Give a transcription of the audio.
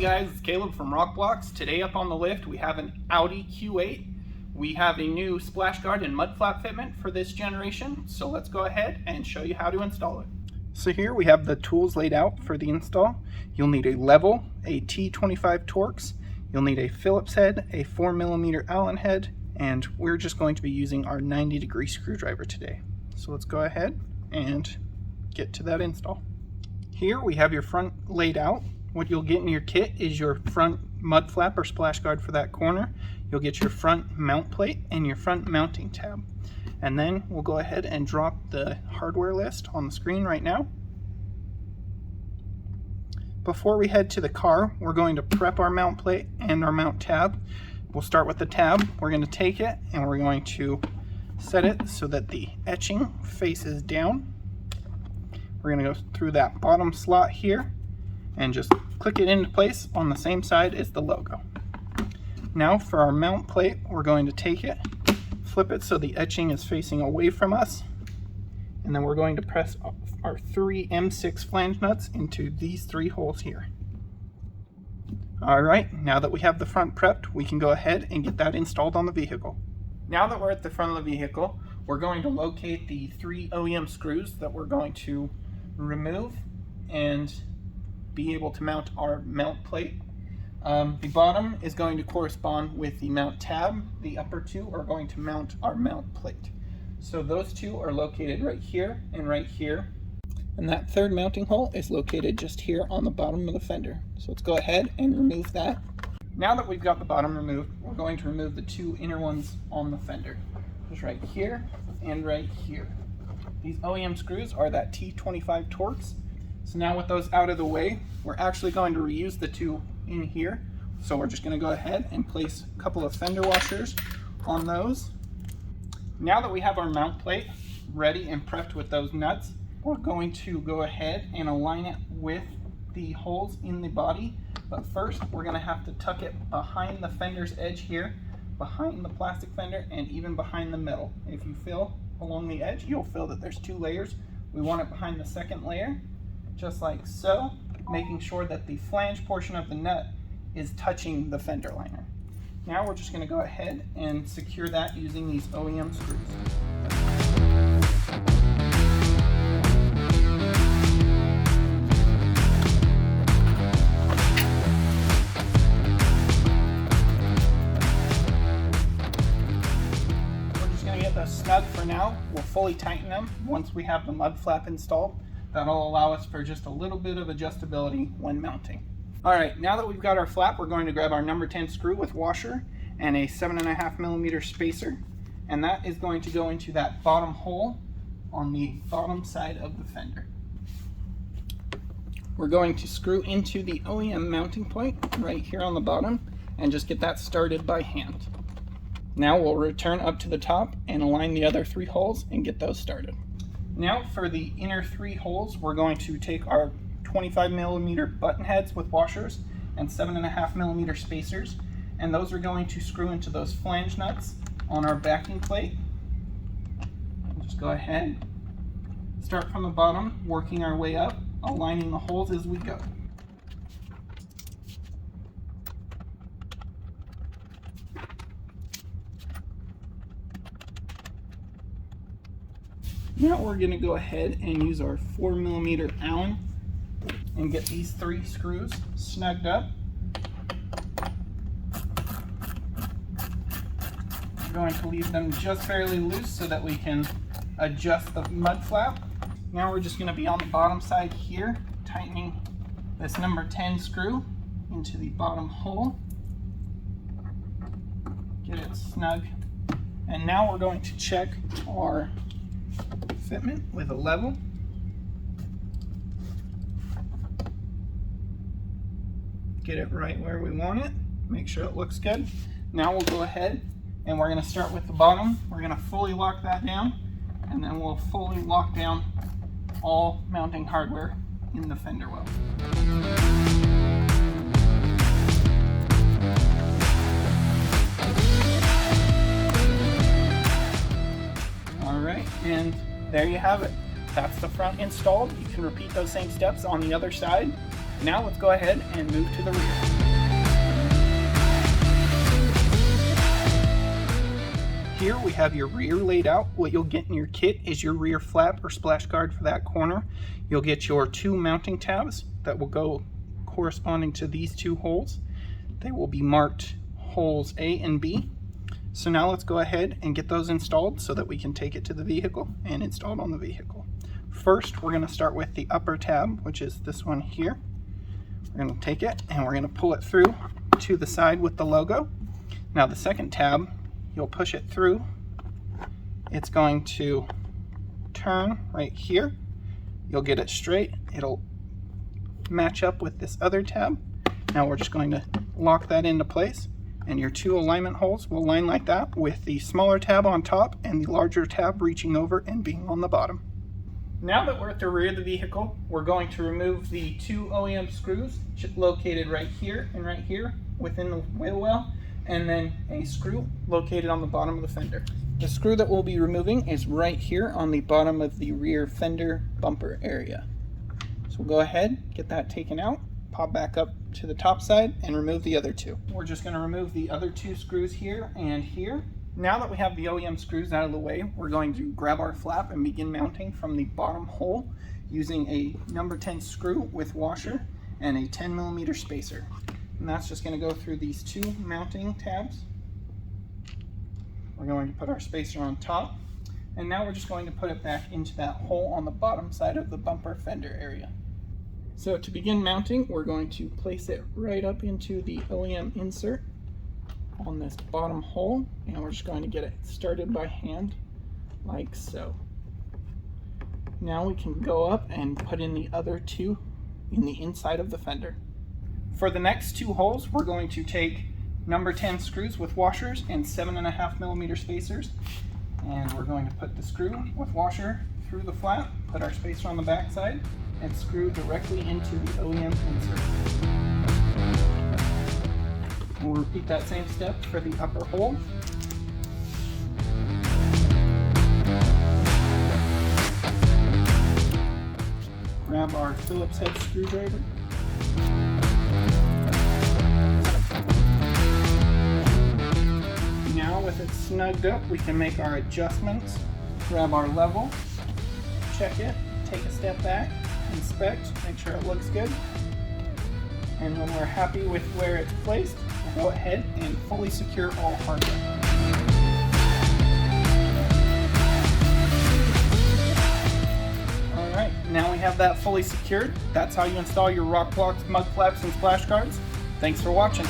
guys, it's Caleb from Rokblokz. Today up on the lift we have an Audi Q8. We have a new splash guard and mud flap fitment for this generation, so let's go ahead and show you how to install it. So here we have the tools laid out for the install. You'll need a level, a T25 Torx, you'll need a Phillips head, a 4mm Allen head, and we're just going to be using our 90-degree screwdriver today. So let's go ahead and get to that install. Here we have your front laid out. What you'll get in your kit is your front mud flap or splash guard for that corner. You'll get your front mount plate and your front mounting tab. And then we'll go ahead and drop the hardware list on the screen right now. Before we head to the car, we're going to prep our mount plate and our mount tab. We'll start with the tab. We're going to take it and we're going to set it so that the etching faces down. We're going to go through that bottom slot here and just click it into place on the same side as the logo. Now for our mount plate, we're going to take it, flip it so the etching is facing away from us, and then we're going to press our 3 M6 flange nuts into these 3 holes here. Alright, now that we have the front prepped, we can go ahead and get that installed on the vehicle. Now that we're at the front of the vehicle, we're going to locate the 3 OEM screws that we're going to remove and be able to mount our mount plate. The bottom is going to correspond with the mount tab. The upper 2 are going to mount our mount plate. So those 2 are located right here and right here. And that 3rd mounting hole is located just here on the bottom of the fender. So let's go ahead and remove that. Now that we've got the bottom removed, we're going to remove the 2 inner ones on the fender. Just right here and right here. These OEM screws are that T25 Torx. So now with those out of the way, we're actually going to reuse the 2 in here. So we're just going to go ahead and place a couple of fender washers on those. Now that we have our mount plate ready and prepped with those nuts, we're going to go ahead and align it with the holes in the body. But first, we're going to have to tuck it behind the fender's edge here, behind the plastic fender, and even behind the metal. If you feel along the edge, you'll feel that there's 2 layers. We want it behind the 2nd layer, just like so, making sure that the flange portion of the nut is touching the fender liner. Now we're just going to go ahead and secure that using these OEM screws. We're just going to get those snug for now. We'll fully tighten them once we have the mud flap installed. That'll allow us for just a little bit of adjustability when mounting. Alright, now that we've got our flap, we're going to grab our number 10 screw with washer and a 7.5mm spacer, and that is going to go into that bottom hole on the bottom side of the fender. We're going to screw into the OEM mounting point right here on the bottom and just get that started by hand. Now we'll return up to the top and align the other 3 holes and get those started. Now for the inner 3 holes, we're going to take our 25mm button heads with washers and 7.5mm spacers, and those are going to screw into those flange nuts on our backing plate. Just go ahead, start from the bottom, working our way up, aligning the holes as we go. Now we're going to go ahead and use our 4mm Allen and get these 3 screws snugged up. We're going to leave them just fairly loose so that we can adjust the mud flap. Now we're just going to be on the bottom side here, tightening this number 10 screw into the bottom hole. Get it snug. And now we're going to check our fitment with a level. Get it right where we want it. Make sure it looks good. Now we'll go ahead and we're going to start with the bottom. We're going to fully lock that down, and then we'll fully lock down all mounting hardware in the fender well. Alright, and there you have it. That's the front installed. You can repeat those same steps on the other side. Now let's go ahead and move to the rear. Here we have your rear laid out. What you'll get in your kit is your rear flap or splash guard for that corner. You'll get your 2 mounting tabs that will go corresponding to these 2 holes. They will be marked holes A and B. So now let's go ahead and get those installed so that we can take it to the vehicle and install it on the vehicle. First, we're going to start with the upper tab, which is this one here. We're going to take it and we're going to pull it through to the side with the logo. Now the second tab, you'll push it through. It's going to turn right here. You'll get it straight. It'll match up with this other tab. Now we're just going to lock that into place, and your 2 alignment holes will line like that, with the smaller tab on top and the larger tab reaching over and being on the bottom. Now that we're at the rear of the vehicle, we're going to remove the 2 OEM screws located right here and right here within the wheel well, and then a screw located on the bottom of the fender. The screw that we'll be removing is right here on the bottom of the rear fender bumper area. So we'll go ahead, get that taken out, pop back up to the top side, and remove the other 2. We're just going to remove the other 2 screws here and here. Now that we have the OEM screws out of the way, we're going to grab our flap and begin mounting from the bottom hole using a number 10 screw with washer and a 10mm spacer. And that's just going to go through these 2 mounting tabs. We're going to put our spacer on top, and now we're just going to put it back into that hole on the bottom side of the bumper fender area. So to begin mounting, we're going to place it right up into the OEM insert on this bottom hole, and we're just going to get it started by hand like so. Now we can go up and put in the other 2 in the inside of the fender. For the next 2 holes, we're going to take number 10 screws with washers and 7.5mm spacers, and we're going to put the screw with washer through the flap, put our spacer on the back side, and screw directly into the OEM insert. We'll repeat that same step for the upper hole. Grab our Phillips head screwdriver. Now with it snugged up, we can make our adjustments. Grab our level, check it, take a step back, inspect, make sure it looks good. And when we're happy with where it's placed, we'll go ahead and fully secure all hardware. Alright, now we have that fully secured. That's how you install your Rokblokz mud flaps and splash guards. Thanks for watching.